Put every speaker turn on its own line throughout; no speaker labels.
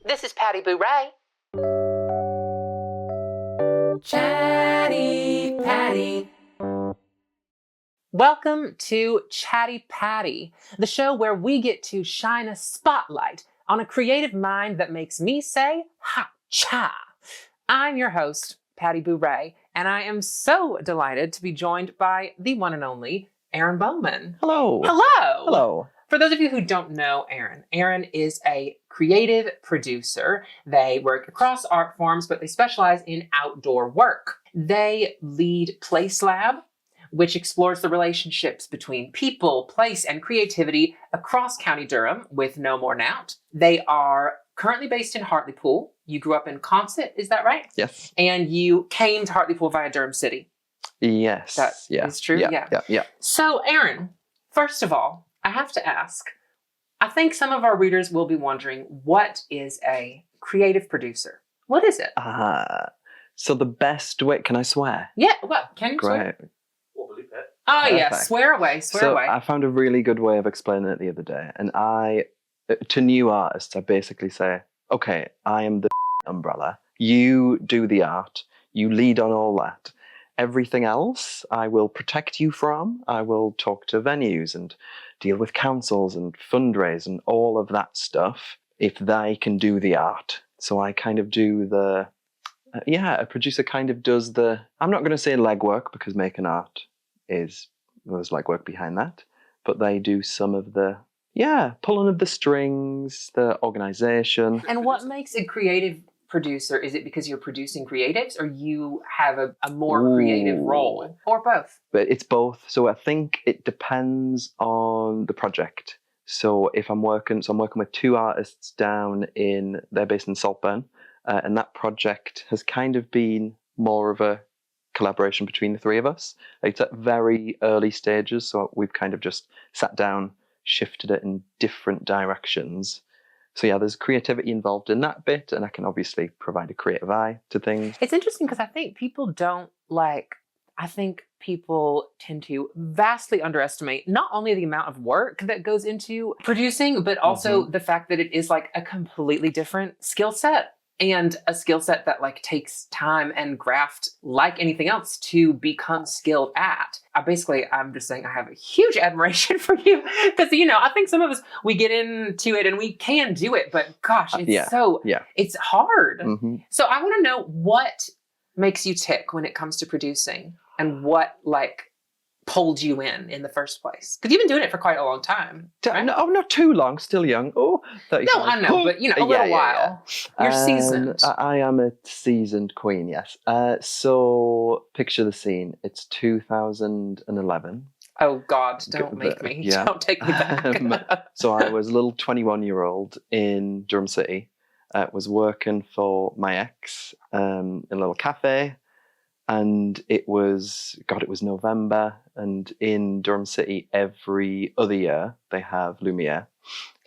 This is Patti Boo Rae.
Chatti Patti.
Welcome to Chatti Patti, the show where we get to shine a spotlight on a creative mind that makes me say, ha-cha. I'm your host, Patti Boo Rae, and I am so delighted to be joined by the one and only Aaron Bowman.
Hello.
Hello.
Hello.
For those of you who don't know Aaron is a creative producer. They work across art forms, but they specialize in outdoor work. They lead Place Lab, which explores the relationships between people, place, and creativity across County Durham with No More Nout. They are currently based in Hartlepool. You grew up in Consett, is that right?
Yes.
And you came to Hartlepool via Durham City.
Yes.
That is true?
Yeah.
So, Aaron, first of all, I have to ask, I think some of our readers will be wondering, what is a creative producer? What is it?
So the best way, can I swear?
Yeah, what? Can you swear?
Great.
Oh,
Perfect.
yeah, swear away.
I found a really good way of explaining it the other day. And to new artists, I basically say, okay, I am the umbrella. You do the art. You lead on all that. Everything else, I will protect you from. I will talk to venues and deal with councils and fundraise and all of that stuff if they can do the art. So I kind of do the, a producer kind of does the, I'm not going to say legwork because making art there's legwork behind that, but they do some of the, pulling of the strings, the organization.
And what makes a creative producer? Is it because you're producing creatives or you have a more creative role, or both?
But it's both. So I think it depends on the project. So if I'm working with two artists they're based in Saltburn, and that project has kind of been more of a collaboration between the three of us. It's at very early stages, so we've kind of just sat down, shifted it in different directions. So yeah, there's creativity involved in that bit, and I can obviously provide a creative eye to things.
It's interesting because I think people tend to vastly underestimate not only the amount of work that goes into producing, but also the fact that it is like a completely different skill set, and a skill set that like takes time and graft like anything else to become skilled at. I'm just saying I have a huge admiration for you because, I think some of us, we get into it and we can do it, but gosh, it's hard.
Mm-hmm.
So I want to know what makes you tick when it comes to producing and what pulled you in the first place? Because you've been doing it for quite a long time. Right?
No, not too long, still young. 35.
No, I know, but a little while. You're seasoned.
I am a seasoned queen, yes. So picture the scene. It's 2011.
Oh God, don't make me. Yeah. Don't take me back.
So I was a little 21-year-old in Durham City. Was working for my ex in a little cafe. And it was November, and in Durham City every other year they have Lumiere.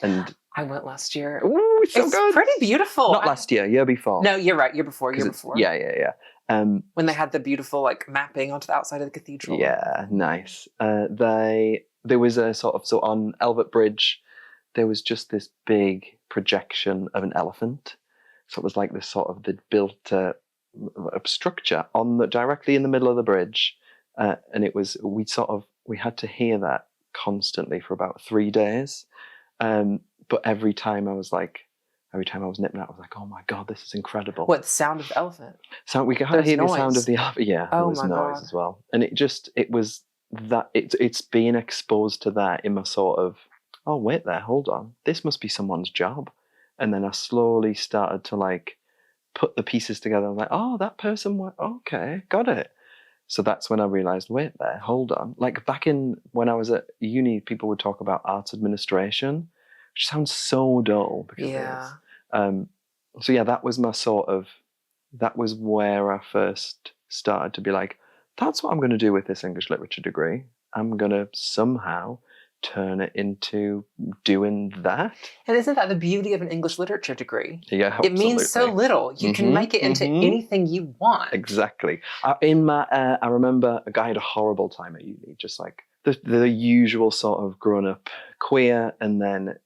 And
I went last year.
Ooh, it's good.
Pretty beautiful.
Not last year before.
No, you're right. Year before.
Yeah.
When they had the beautiful mapping onto the outside of the cathedral.
Yeah, nice. There was a sort of, so on Elvet Bridge, there was just this big projection of an elephant. So it was like this sort of, they'd built a structure directly in the middle of the bridge, and it was we had to hear that constantly for about 3 days, but every time I was nipping out, I was like, oh my God, this is incredible.
What, the sound of the elephant?
So we could hear the sound of the elephant. Yeah, there was noise
God.
As well, and it was that it's being exposed to that in my sort of, oh wait there, hold on, this must be someone's job. And then I slowly started to put the pieces together. I'm like, oh, that person, okay, got it. So that's when I realized, wait there, hold on. Back when I was at uni, people would talk about arts administration, which sounds so dull. So yeah, that was that was where I first started to be like, that's what I'm going to do with this English literature degree. I'm going to somehow turn it into doing that.
And isn't that the beauty of an English literature degrry?
Yeah, absolutely.
It means so little. You can make it into anything you want.
Exactly. I remember a guy had a horrible time at uni, just the usual sort of grown up queer, and then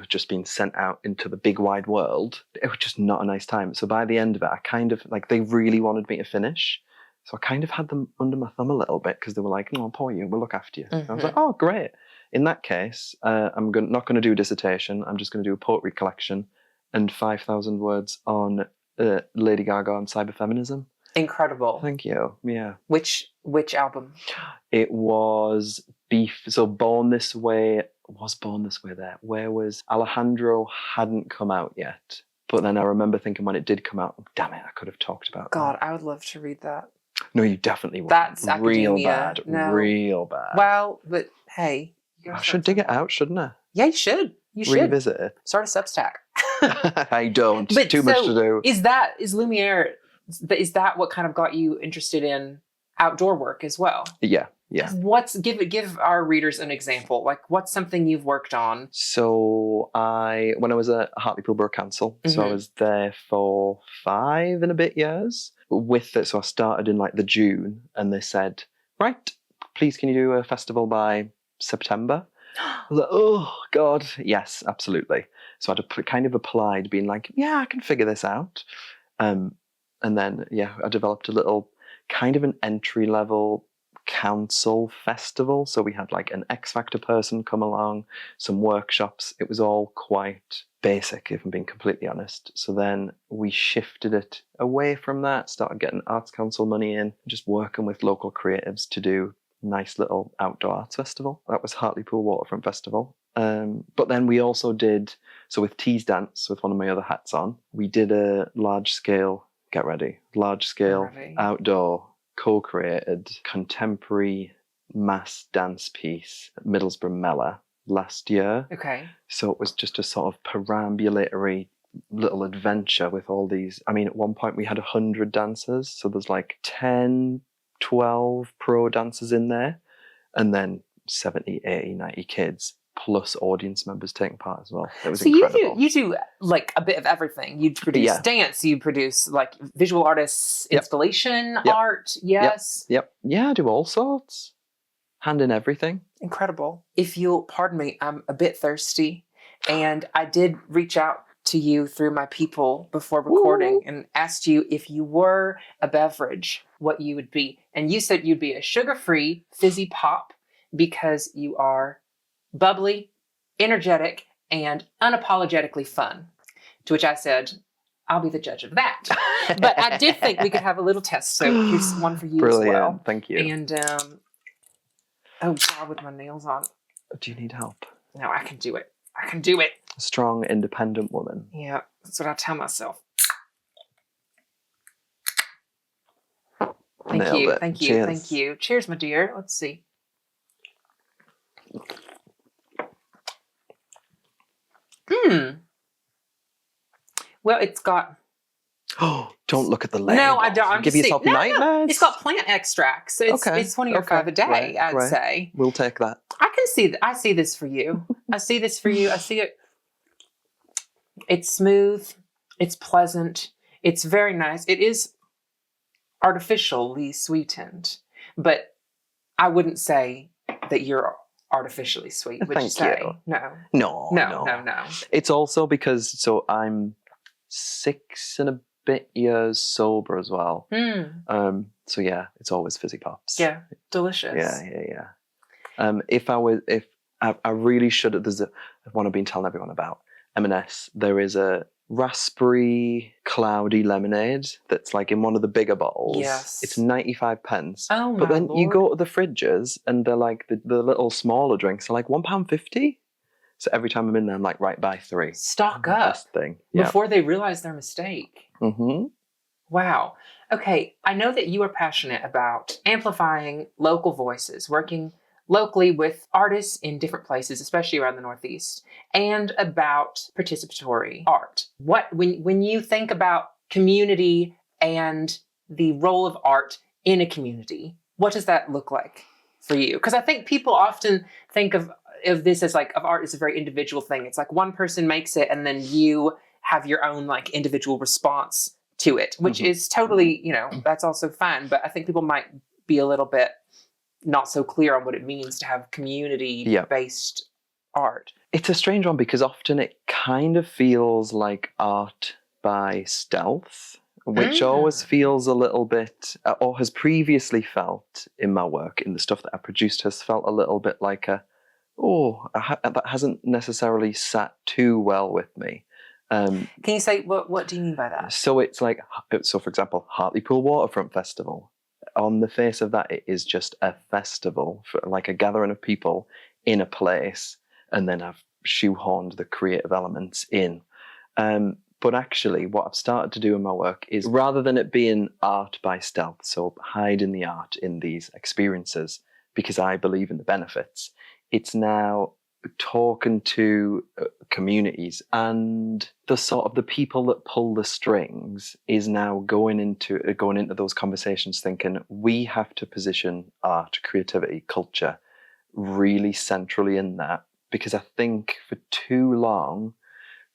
just being sent out into the big wide world. It was just not a nice time. So by the end of it, I kind of like, they really wanted me to finish. So I kind of had them under my thumb a little bit, because they were like, "No, poor you, we'll look after you." And I was like, "Oh, great. In that case, I'm not going to do a dissertation. I'm just going to do a poetry collection and 5,000 words on Lady Gaga and cyberfeminism."
Incredible.
Thank you. Yeah.
Which album?
It was Beef. So Born This Way was Born This Way there. Where was Alejandro? Hadn't come out yet. But then I remember thinking when it did come out, damn it, I could have talked about
God,
that.
I would love to read that.
No, you definitely would.
That's
real
academia.
bad.
No.
Real bad.
Well, but hey.
I should dig it out, shouldn't I?
Yeah, you should. You should.
Revisit it.
Start a Substack.
I don't.
But
Too much to do.
Is Lumiere, is that what kind of got you interested in outdoor work as well?
Yeah. Yeah.
Give our readers an example. Like, what's something you've worked on?
So when I was at Hartlepool Borough Council, so I was there for 5 and a bit years with it. So I started in like the June, and they said, "Right, please, can you do a festival by September?" I was like, "Oh God, yes, absolutely." So I'd kind of applied, being like, "Yeah, I can figure this out." And then I developed a little kind of an entry level council festival. So we had like an X Factor person come along, some workshops. It was all quite basic, if I'm being completely honest. So then we shifted it away from that, started getting Arts Council money in, just working with local creatives to do nice little outdoor arts festival. That was Hartlepool Waterfront Festival. But then we also did, so with Tease Dance, with one of my other hats on, we did a large scale outdoor co-created contemporary mass dance piece at Middlesbrough Mellor last year.
Okay.
So it was just a sort of perambulatory little adventure with all these. I mean, at one point we had 100 dancers. So there's like 10, 12 pro dancers in there, and then 70, 80, 90 kids, plus audience members taking part as well. It was incredible.
You do like a bit of everything. You produce dance, you produce like visual artists, installation art. Yes.
Yep. Yeah, I do all sorts. Hand in everything.
Incredible. If you'll pardon me, I'm a bit thirsty, and I did reach out to you through my people before recording and asked you if you were a beverage, what you would be. And you said you'd be a sugar-free fizzy pop because you are bubbly, energetic, and unapologetically fun. To which I said, I'll be the judge of that. But I did think we could have a little test. So here's one for you
Brilliant.
as well.
Thank you.
And, oh God, with my nails on.
Do you need help?
No, I can do it. I can do it.
A strong, independent woman.
Yeah, that's what I tell myself. Thank
Nailed
you.
it.
Thank you.
Cheers.
Thank you. Cheers, my dear. Let's see. Well, it's got...
Oh, don't look at the label.
No, I don't. I'm
Give
just
yourself
saying,
nightmares.
It's got plant extracts. So it's 20 or 5 a day, I'd say.
We'll take that.
I can see that. I see this for you. I see this for you. I see it. It's smooth. It's pleasant. It's very nice. It is artificially sweetened, but I wouldn't say that you're artificially sweet. Would you say? No.
It's also because, so I'm 6 and a bit years sober as well. So yeah, it's always fizzy pops.
Yeah, delicious.
Yeah. If I really should have, there's one I've been telling everyone about, M&S, there is a raspberry cloudy lemonade that's like in one of the bigger bottles.
Yes.
It's 95 pence.
Oh my
But then
Lord.
you go to the fridges and they're like, the little smaller drinks are like £1.50. So every time I'm in there, I'm like, right, buy 3.
Stock up
Best thing. Yeah.
before they realize their mistake.
Mm-hmm.
Wow. Okay, I know that you are passionate about amplifying local voices, working locally with artists in different places, especially around the Northeast, and about participatory art. When you think about community and the role of art in a community, what does that look like for you? Because I think people often think of this as like, of art as a very individual thing. It's like one person makes it and then you have your own like individual response to it, which is totally, that's also fine. But I think people might be a little bit not so clear on what it means to have community-based art.
It's a strange one because often it kind of feels like art by stealth, which always feels a little bit, or has previously felt in my work, in the stuff that I produced, has felt a little bit like that hasn't necessarily sat too well with me.
Can you say, what do you mean by that?
So it's like, for example, Hartlepool Waterfront Festival. On the face of that, it is just a festival, for like a gathering of people in a place, and then I've shoehorned the creative elements in. But actually, what I've started to do in my work is, rather than it being art by stealth, so hiding the art in these experiences because I believe in the benefits, it's now talking to communities, and the sort of the people that pull the strings is now going into those conversations thinking we have to position art, creativity, culture really centrally in that, because I think for too long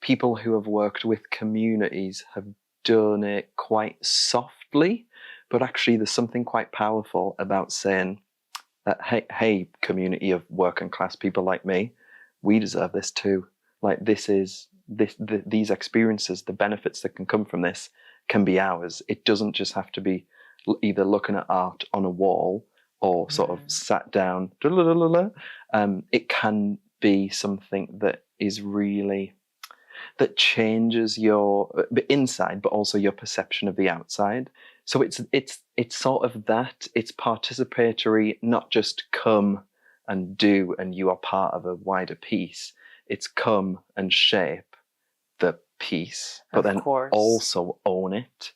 people who have worked with communities have done it quite softly, but actually there's something quite powerful about saying hey community of working class people like me, we deserve this too. Like these experiences, the benefits that can come from this can be ours. It doesn't just have to be either looking at art on a wall or sort of sat down. It can be something that is really, that changes your inside, but also your perception of the outside. So it's sort of that. It's participatory, not just come and do, and you are part of a wider piece. It's come and shape the piece, but then also own it.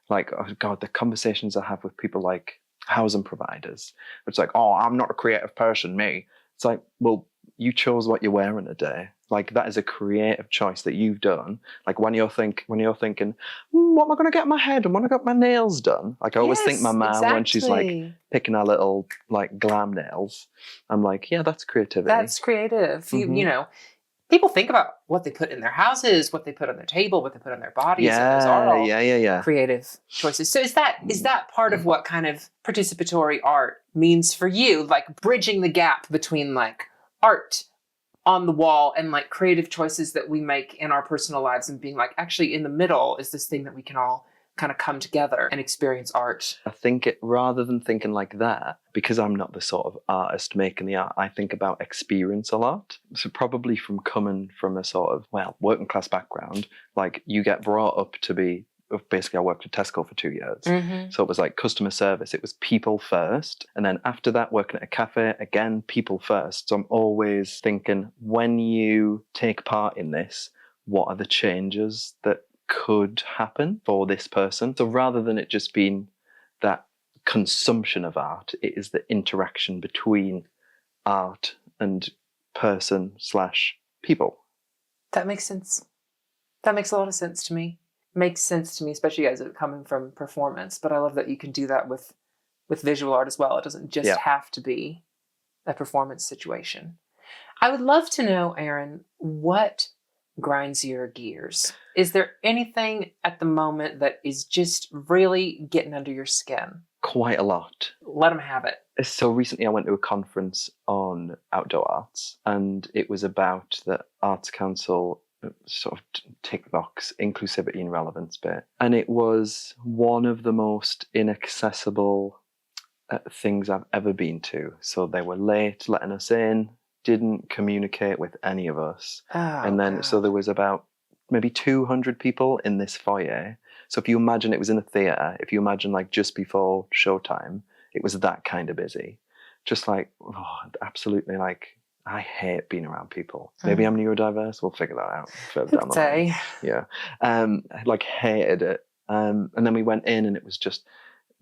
Like, oh God, the conversations I have with people like housing providers, it's like, oh, I'm not a creative person, me. It's like, well, you chose what you're wearing today. Like, that is a creative choice that you've done. Like, when you're thinking, what am I going to get in my head and when I got my nails done? Like, I always think my mum when she's like picking her little like glam nails. I'm like, yeah, that's creativity.
That's creative. You know, people think about what they put in their houses, what they put on their table, what they put on their bodies.
Yeah,
those are all
yeah.
creative choices. So is that part of what kind of participatory art means for you? Like bridging the gap between like art on the wall and like creative choices that we make in our personal lives, and being like, actually in the middle is this thing that we can all kind of come together and experience art.
I think rather than thinking like that, because I'm not the sort of artist making the art, I think about experience a lot. So probably from coming from a sort of, working class background, like you get brought up to be, basically I worked at Tesco for 2 years. So it was like customer service. It was people first. And then after that, working at a cafe, again, people first. So I'm always thinking, when you take part in this, what are the changes that could happen for this person? So rather than it just being that consumption of art, it is the interaction between art and person/people.
That makes sense. That makes a lot of sense to me. Makes sense to me, especially as it coming from performance. But I love that you can do that with visual art as well. It doesn't just have to be a performance situation. I would love to know, Aaron, what grinds your gears? Is there anything at the moment that is just really getting under your skin?
Quite a lot.
Let them have it.
So recently I went to a conference on outdoor arts, and it was about the Arts Council sort of tick box inclusivity and relevance bit. And it was one of the most inaccessible things I've ever been to. So they were late letting us in, didn't communicate with any of us. And then, so there was about maybe 200 people in this foyer. So if you imagine it was in a theatre, if you imagine like just before showtime, it was that kind of busy. Just like, absolutely, like, I hate being around people. Maybe I'm neurodiverse. We'll figure that out further down the line. Yeah. Like, hated it. And then we went in and it was just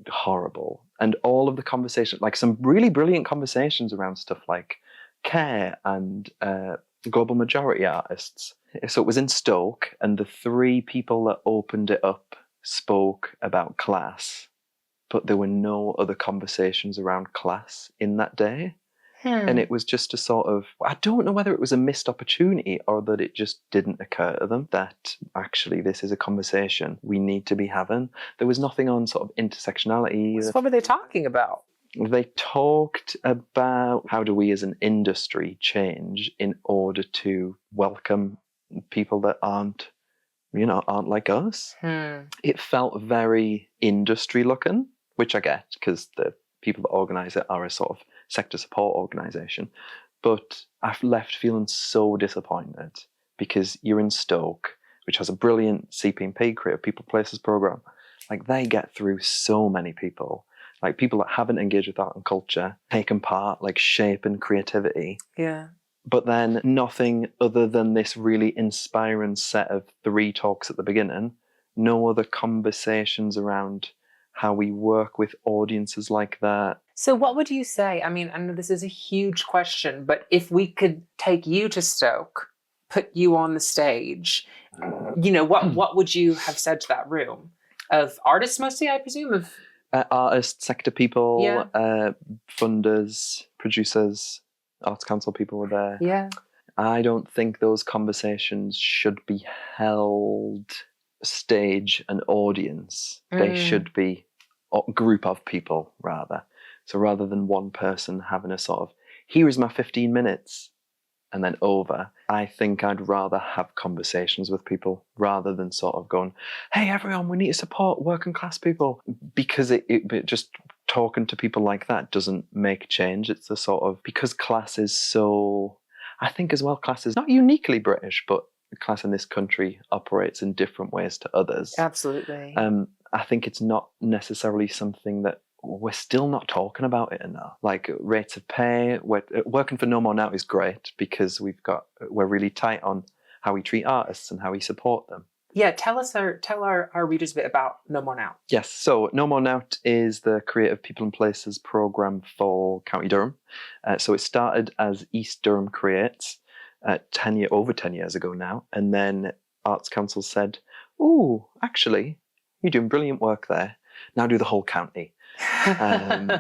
horrible. And all of the conversations, like some really brilliant conversations around stuff like care and global majority artists. So it was in Stoke, and the 3 people that opened it up spoke about class, but there were no other conversations around class in that day. And it was just a sort of, I don't know whether it was a missed opportunity or that it just didn't occur to them that actually this is a conversation we need to be having. There was nothing on sort of intersectionality.
So what were they talking about?
They talked about how do we as an industry change in order to welcome people that aren't like us. It felt very industry looking, which I get because the people that organise it are a sort of sector support organisation. But I've left feeling so disappointed because you're in Stoke, which has a brilliant CP&P, Creative People Places programme. Like, they get through so many people, like people that haven't engaged with art and culture, taken part, like shaping creativity.
Yeah.
But then nothing other than this really inspiring set of 3 talks at the beginning, no other conversations around how we work with audiences like that.
So what would you say? I mean, I know this is a huge question, but if we could take you to Stoke, put you on the stage, what would you have said to that room? Of artists mostly, I presume? Of
artists, sector people,
Yeah.
Funders, producers, Arts Council people were there.
Yeah.
I don't think those conversations should be held stage and audience. They should be a group of people, rather. So rather than one person having a sort of, here is my 15 minutes and then over, I think I'd rather have conversations with people rather than sort of going, hey, everyone, we need to support working class people. Because it just talking to people like that doesn't make change. It's the sort of, because class is so, I think as well, class is not uniquely British, but class in this country operates in different ways to others.
Absolutely.
I think it's not necessarily something that we're still not talking about it enough. Like rates of pay, working for No More Now is great because we're really tight on how we treat artists and how we support them.
Yeah, tell our readers a bit about No More Now.
Yes, so No More Now is the Creative People and Places programme for County Durham. So it started as East Durham Creates over 10 years ago now, and then Arts Council said, oh, actually, you're doing brilliant work there. Now do the whole county.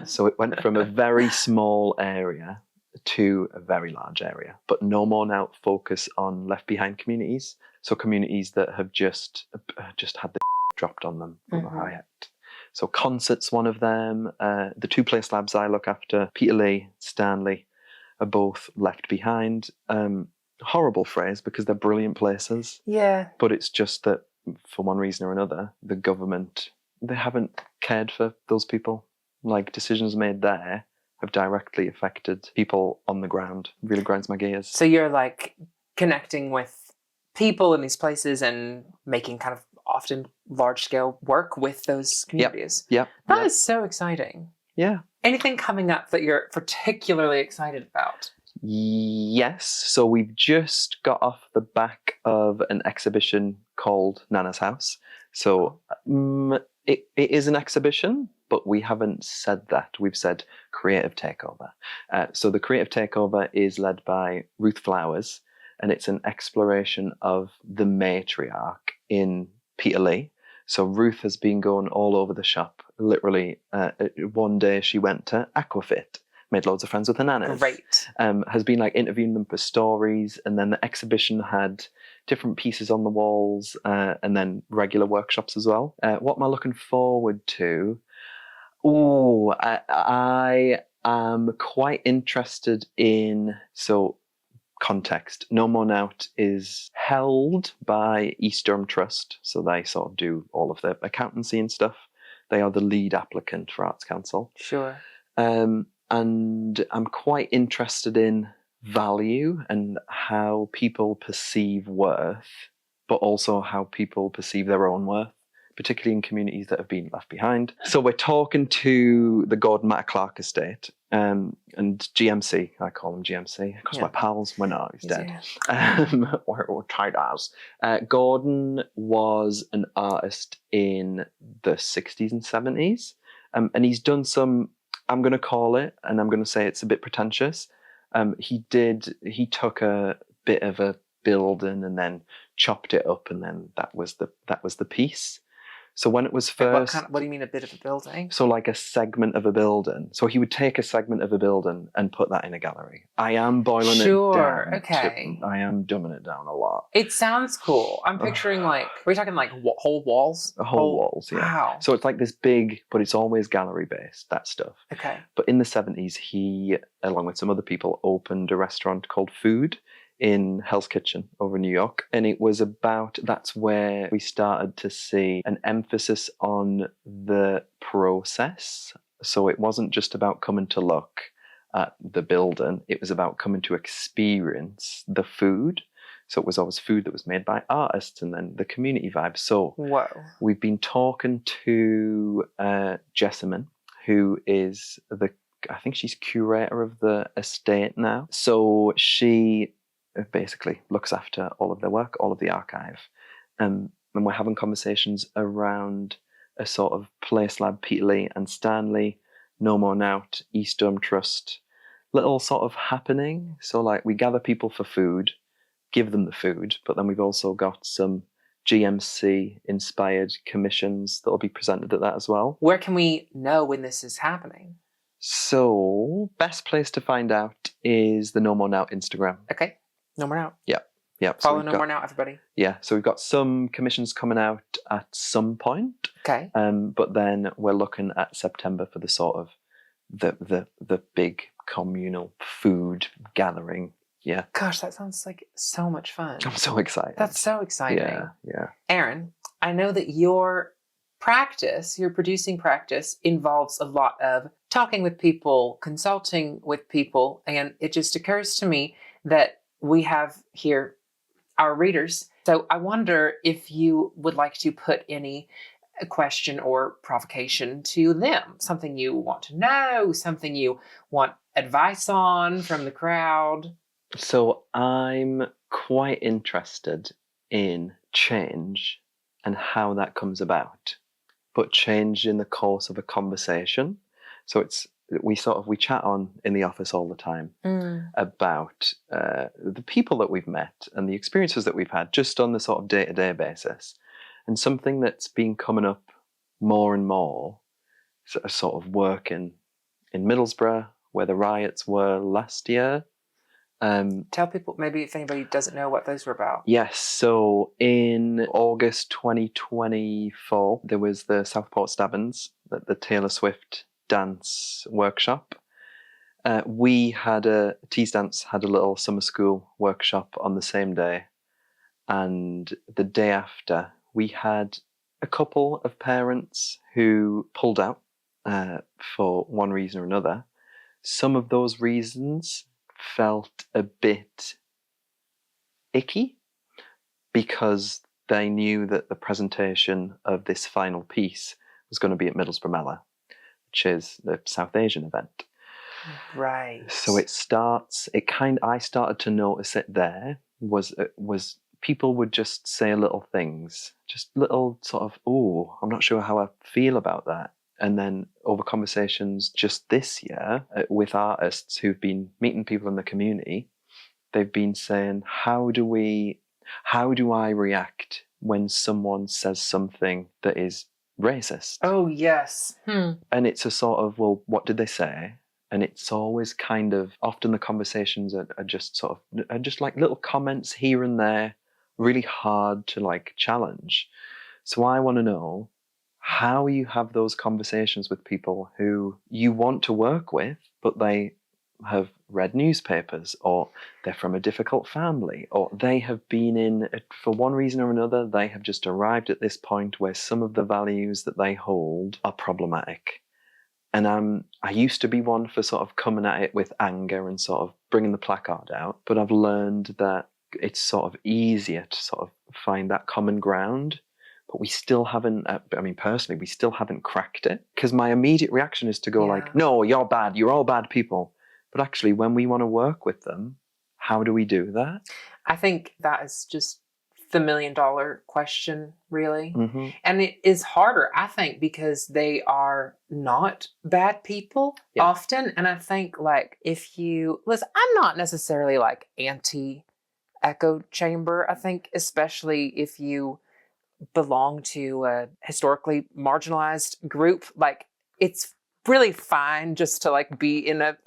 So it went from a very small area to a very large area. But No More Now focus on left behind communities. So communities that have just had the dropped on them from a high end. So Concert's one of them. The 2 place labs I look after, Peterlee, Stanley, are both left behind. Horrible phrase because they're brilliant places.
Yeah.
But it's just that for one reason or another, the government, they haven't cared for those people. Like, decisions made there have directly affected people on the ground. It really grinds my gears.
So you're like connecting with people in these places and making kind of often large scale work with those communities.
Yeah.
That is so exciting.
Yeah.
Anything coming up that you're particularly excited about?
Yes. So we've just got off the back of an exhibition called Nana's House. So it is an exhibition, but we haven't said that. We've said creative takeover. So the creative takeover is led by Ruth Flowers, and it's an exploration of the matriarch in Peterlee. So Ruth has been going all over the shop. Literally, one day she went to Aquafit, made loads of friends with her nanas.
Great.
Has been like interviewing them for stories, and then the exhibition had different pieces on the walls, and then regular workshops as well. What am I looking forward to? Oh, I am quite interested in, so context. No More Now is held by East Durham Trust, so they sort of do all of the accountancy and stuff. They are the lead applicant for Arts Council.
Sure.
And I'm quite interested in value and how people perceive worth, but also how people perceive their own worth, particularly in communities that have been left behind. So we're talking to the Gordon Matter Clark estate, and GMC, I call him GMC, because we're pals. We're not, he's dead. We're tight as. Gordon was an artist in the 60s and 70s, and he's done some, I'm going to call it, and I'm going to say it's a bit pretentious. He took a bit of a building and then chopped it up, and then that was the piece. So when it was
Like
first...
what do you mean a bit of a building?
So like a segment of a building. So he would take a segment of a building and put that in a gallery. I am boiling it down.
Okay.
I am dumbing it down a lot.
It sounds cool. I'm picturing like, are we talking like whole walls?
Whole walls, yeah.
Wow.
So it's like this big, but it's always gallery based, that stuff.
Okay.
But in the 70s, he, along with some other people, opened a restaurant called Food in Hell's Kitchen over in New York. And it was that's where we started to see an emphasis on the process. So it wasn't just about coming to look at the building, it was about coming to experience the food. So it was always food that was made by artists and then the community vibe. So
whoa,
we've been talking to Jessamine, who is I think she's curator of the estate now. So she basically looks after all of their work, all of the archive. And we're having conversations around a sort of Place Lab, Peter Lee and Stanley, No More Nout, East Dome Trust, little sort of happening. So like we gather people for food, give them the food, but then we've also got some GMC inspired commissions that will be presented at that as well.
Where can we know when this is happening?
So best place to find out is the No More Nout Instagram.
Okay. No More Nout.
Yeah.
Follow No More Nout, everybody.
Yeah. So we've got some commissions coming out at some point.
Okay.
But then we're looking at September for the sort of the big communal food gathering. Yeah.
Gosh, that sounds like so much fun.
I'm so excited.
That's so exciting.
Yeah.
Aaron, I know that your producing practice involves a lot of talking with people, consulting with people, and it just occurs to me that we have here our readers. So I wonder if you would like to put any question or provocation to them, something you want to know, something you want advice on from the crowd.
So I'm quite interested in change and how that comes about, but change in the course of a conversation. So we chat on in the office all the time about the people that we've met and the experiences that we've had just on the sort of day-to-day basis. And something that's been coming up more and more, sort of work in Middlesbrough, where the riots were last year.
Tell people, maybe if anybody doesn't know what those were about.
Yes, so in August 2024, there was the Southport Stabbings, the Taylor Swift dance workshop. Tease Dance had a little summer school workshop on the same day. And the day after, we had a couple of parents who pulled out for one reason or another. Some of those reasons felt a bit icky because they knew that the presentation of this final piece was going to be at Middlesbrough Mela, which is the South Asian event.
Right.
So I started to notice it there was people would just say little things, just little sort of, oh, I'm not sure how I feel about that. And then over conversations just this year with artists who've been meeting people in the community, they've been saying, how do I react when someone says something that is racist?
Oh, yes.
And it's a sort of, well, what did they say? And it's always kind of, often the conversations are just like little comments here and there, really hard to like challenge. So I want to know how you have those conversations with people who you want to work with, but they have read newspapers, or they're from a difficult family, or they have been for one reason or another, they have just arrived at this point where some of the values that they hold are problematic. And I used to be one for sort of coming at it with anger and sort of bringing the placard out, but I've learned that it's sort of easier to sort of find that common ground. But we still haven't, personally, we still haven't cracked it. Because my immediate reaction is to go like, no, you're bad. You're all bad people. But actually, when we want to work with them, how do we do that?
I think that is just the $1 million question, really.
Mm-hmm.
And it is harder, I think, because they are not bad people often. And I think like listen, I'm not necessarily like anti-echo chamber. I think especially if you belong to a historically marginalized group, like it's really fine just to like be in a,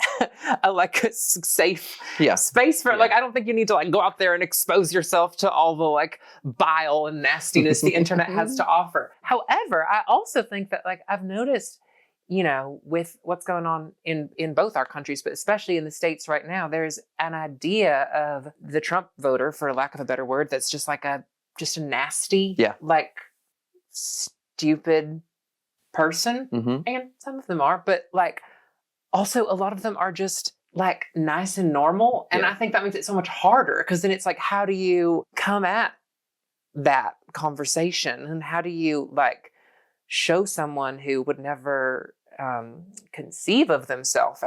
a safe space for it. Like, I don't think you need to like go out there and expose yourself to all the like bile and nastiness the internet has to offer. However, I also think that like I've noticed, you know, with what's going on in both our countries, but especially in the States right now, there's an idea of the Trump voter, for lack of a better word, that's just like just a nasty, like stupid person. And some of them are, but like also a lot of them are just like nice and normal. And I think that makes it so much harder, because then it's like, how do you come at that conversation, and how do you like show someone who would never conceive of themselves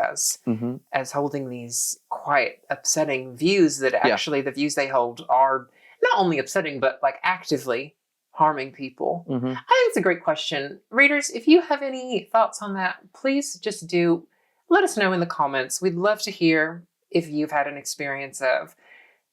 as holding these quite upsetting views, that actually the views they hold are not only upsetting, but like actively harming people? I think it's a great question. Readers, if you have any thoughts on that, please just let us know in the comments. We'd love to hear if you've had an experience of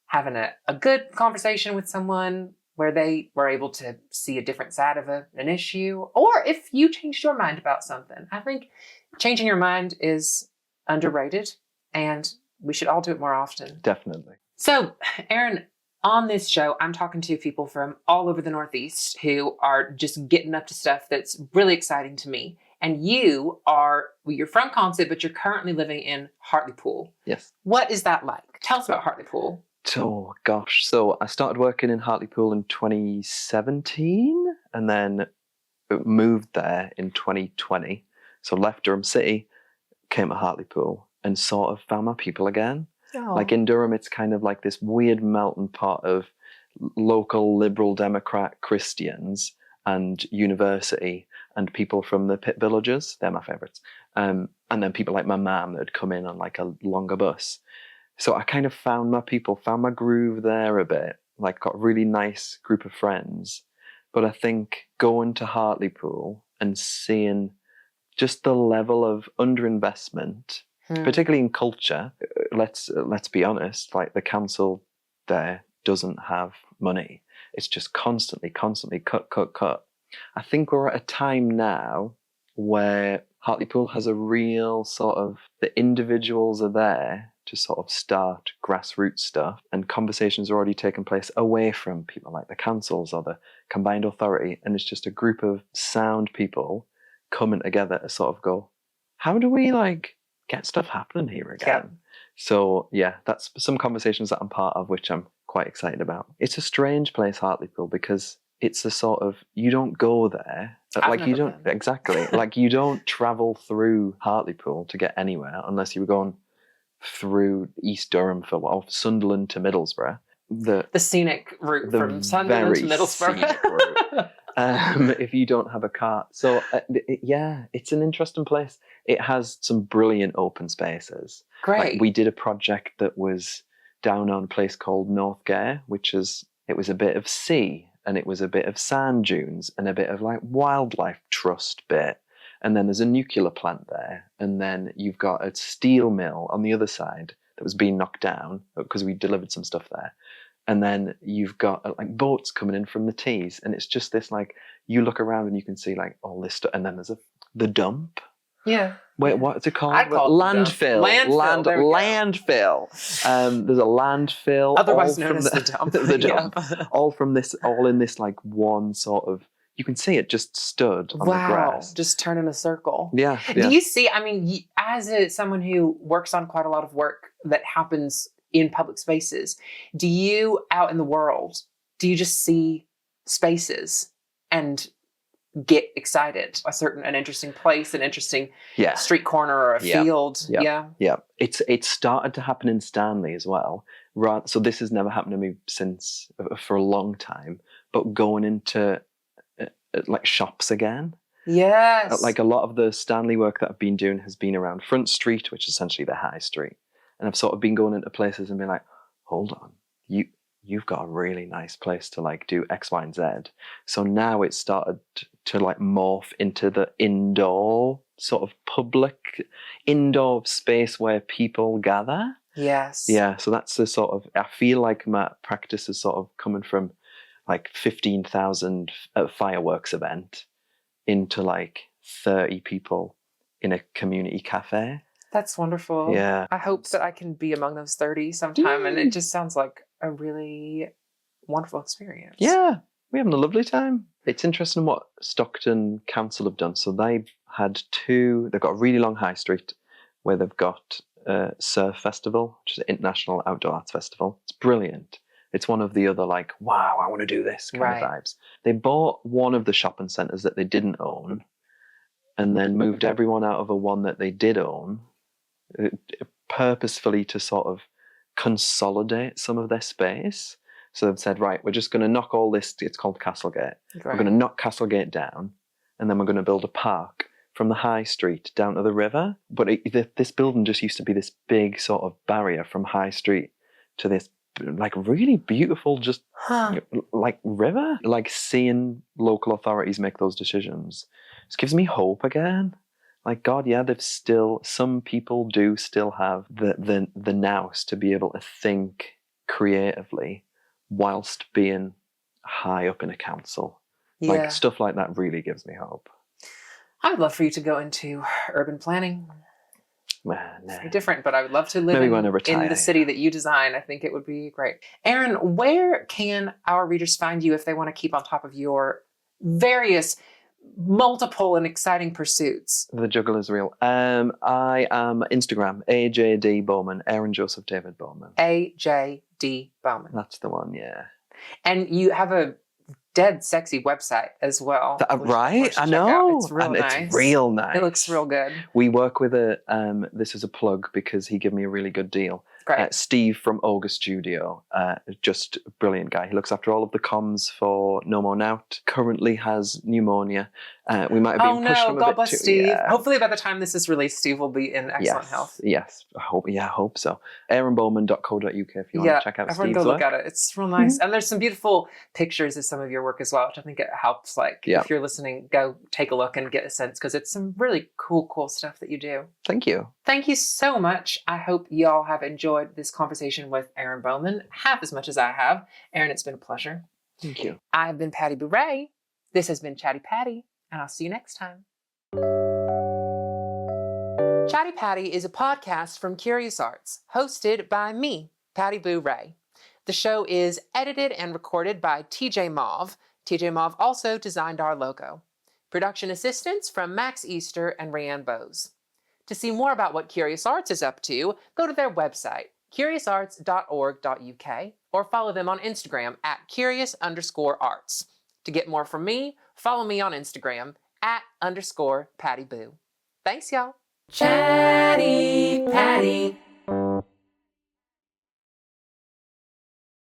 having a good conversation with someone where they were able to see a different side of an issue, or if you changed your mind about something. I think changing your mind is underrated, and we should all do it more often.
Definitely.
So, Aaron, on this show, I'm talking to people from all over the Northeast who are just getting up to stuff that's really exciting to me. And you're from Consett, but you're currently living in Hartlepool.
Yes.
What is that like? Tell us about Hartlepool.
Oh, gosh. So I started working in Hartlepool in 2017 and then moved there in 2020. So left Durham City, came to Hartlepool and sort of found my people again. Oh. Like in Durham, it's kind of like this weird melting pot of local Liberal Democrat Christians and university and people from the pit villages. They're my favourites. And then people like my mum that had come in on like a longer bus. So I kind of found my people, found my groove there a bit, like got a really nice group of friends. But I think going to Hartlepool and seeing just the level of underinvestment, particularly in culture, let's be honest, like the council there doesn't have money. It's just constantly cut. I think we're at a time now where Hartlepool has a real sort of, the individuals are there to sort of start grassroots stuff, and conversations are already taking place away from people like the councils or the combined authority, and it's just a group of sound people coming together to sort of go, how do we like get stuff happening here again? Yeah. So yeah, that's some conversations that I'm part of, which I'm quite excited about. It's a strange place, Hartlepool, because it's a sort of, you don't go there. Like you don't, exactly. Like you don't travel through Hartlepool to get anywhere unless you were going through East Durham or Sunderland to Middlesbrough. The scenic route from Sunderland to Middlesbrough. If you don't have a car. So yeah, it's an interesting place. It has some brilliant open spaces. Great. Like, we did a project that was down on a place called North Gare, it was a bit of sea and it was a bit of sand dunes and a bit of like wildlife trust bit. And then there's a nuclear plant there. And then you've got a steel mill on the other side that was being knocked down because we delivered some stuff there. And then you've got like boats coming in from the Tees. And it's just this, like, you look around and you can see like all this stuff. And then there's the dump. Yeah. Wait, what's it called? Landfill. Landfill. There's a landfill. Otherwise known as the dump. The dump. Yeah. All in this like one sort of, you can see it just stood on the grass. Just turn in a circle. Yeah. Do you see, I mean, as someone who works on quite a lot of work that happens in public spaces, do you, out in the world, do you just see spaces and get excited? An interesting place, an interesting street corner or a field. Yeah. It's started to happen in Stanley as well. Right. So this has never happened to me for a long time, but going into like shops again. Yes. Like a lot of the Stanley work that I've been doing has been around Front Street, which is essentially the high street. And I've sort of been going into places and being like, hold on, you've got a really nice place to like do X, Y, and Z. So now it's started to like morph into the indoor sort of public indoor space where people gather. Yes. Yeah. So that's the sort of, I feel like my practice is sort of coming from like 15,000 fireworks event into like 30 people in a community cafe.
That's wonderful.
Yeah.
I hope that I can be among those 30 sometime. And it just sounds like a really wonderful experience.
Yeah, we're having a lovely time. It's interesting what Stockton Council have done. So they've got a really long high street where they've got a surf festival, which is an international outdoor arts festival. It's brilliant. It's one of the other like, wow, I want to do this kind of vibes. They bought one of the shopping centres that they didn't own and then moved everyone out of a one that they did own purposefully to sort of consolidate some of their space. So they've said, right, we're just going to knock all this, it's called Castlegate. We're going to knock Castlegate down and then we're going to build a park from the high street down to the river. But this building just used to be this big sort of barrier from high street to this like really beautiful just like river. Like seeing local authorities make those decisions just gives me hope again. Like, God, yeah, some people do still have the nous to be able to think creatively whilst being high up in a council.
Yeah.
Like, stuff like that really gives me hope.
I would love for you to go into urban planning.
Nah.
It's very different, but I would love to live in the city that you design. I think it would be great. Aaron, where can our readers find you if they want to keep on top of your various multiple and exciting pursuits?
The juggle is real. I am Instagram, AJD Bowman, Aaron Joseph David Bowman.
AJD Bowman.
That's the one, yeah.
And you have a dead sexy website as well.
Right? I know.
It's real nice.
It's real nice.
It looks real good.
We work with this is a plug because he gave me a really good deal. Steve from Ogre Studio, just a brilliant guy. He looks after all of the comms for No More Nout. Currently has pneumonia. We might have been pushed from a bit.
God bless
too.
Steve.
Yeah.
Hopefully by the time this is released, Steve will be in excellent health.
Yes, I hope so. AaronBowman.co.uk if you want to check out
everyone
Steve's
go
work.
look at it. It's real nice. And there's some beautiful pictures of some of your work as well, which I think it helps. Like if you're listening, go take a look and get a sense because it's some really cool stuff that you do.
Thank you.
Thank you so much. I hope y'all have enjoyed this conversation with Aaron Bowman half as much as I have. Aaron, it's been a pleasure.
Thank you.
I've been Patti Boo Rae. This has been Chatti Patti, and I'll see you next time. Chatti Patti is a podcast from Curious Arts, hosted by me, Patti Boo Rae. The show is edited and recorded by TJmov. TJmov also designed our logo. Production assistance from Max Easter and Rayanne Bose. To see more about what Curious Arts is up to, go to their website, curiousarts.org.uk, or follow them on Instagram at curious_arts. To get more from me, follow me on Instagram @_Patti Boo. Thanks, y'all. Chatti Patti.